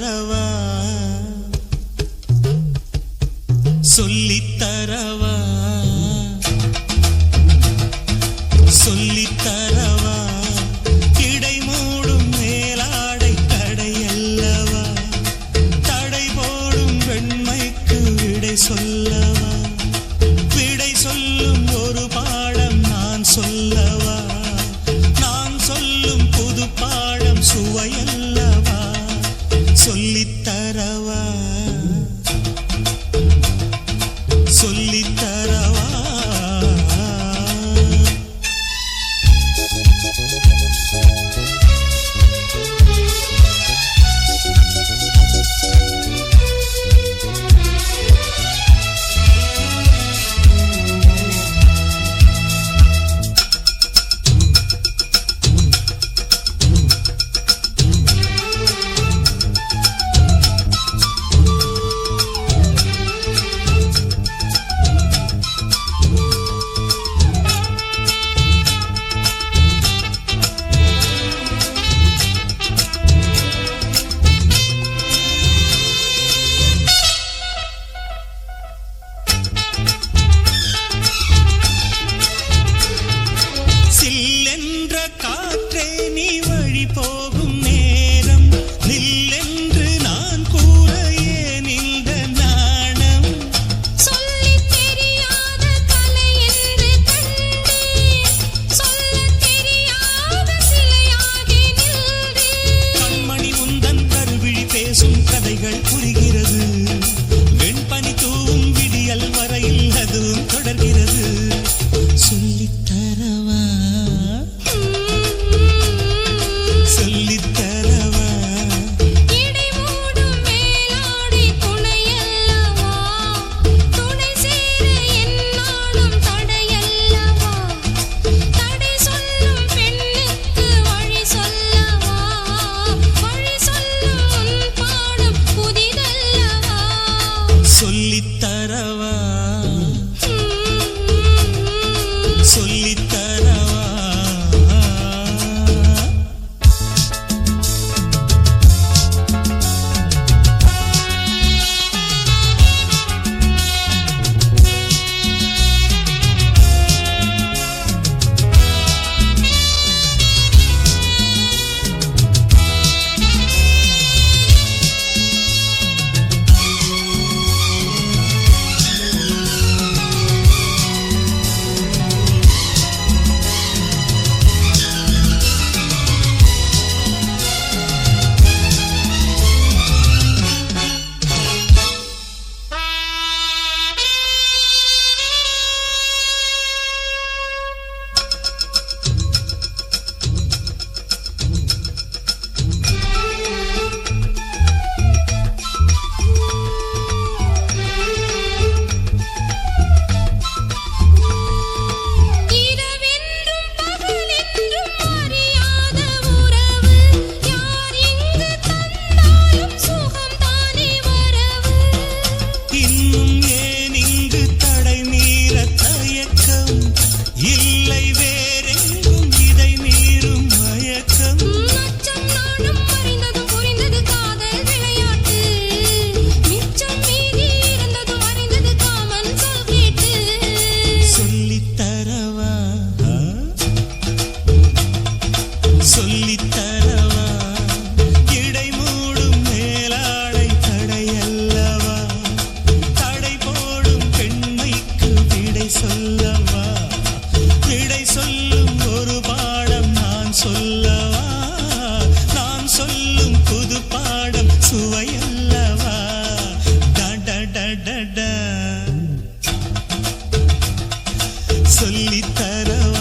சொல்லித்தரவா சொல்லித்தரவா சொல்லித்தரவா இடை மூடும் மேலாடை தடையல்லவா தடை போடும் வெண்மைக்கு விடை சொல்லவா விடை சொல்லும் ஒரு பாடம் நான் சொல்லவா நான் சொல்லும் புது பாடம் சுவையல்லவா சொல்லித்தரவா சொல்லித்தரவா கதைகள் புரிகிறது வெண்பனி தூவும் விடியல் வரையில் அதுவும் தொடர்கிறது சொல்லித்தரவா சொல்லித்தரவா இடை மூடும் மேலாடை துணையல்லவா துணை சேர என்னாலும் தடையல்லவா தடை சொல்லும் பெண்ணுக்கு வழி சொல்லவா வழி சொல்லும் பாடம் புதிதல்லவா சொல்லித்தரவா சொல்லித்தரவா இல்லை வேறெங்கும் இதை மீறும் மயக்கம் மச்சம் நானும் அறிந்ததும் புரிந்தது காதல் விளையாட்டு மிச்சம் மீதி இருந்ததும் அறிந்தது காமன் சொல் கேட்டு சொல்லித்தரவா சொல்லித்தரவா இடை மூடும் மேலாடை தடையல்லவா தடை போடும் பெண்மைக்கு விடை சொல்லவா விடை சொல்லும் ஒரு பாடம் நான் சொல்லவா நான் சொல்லும் புது பாடம் சுவையல்லவா சொல்லித்தரவா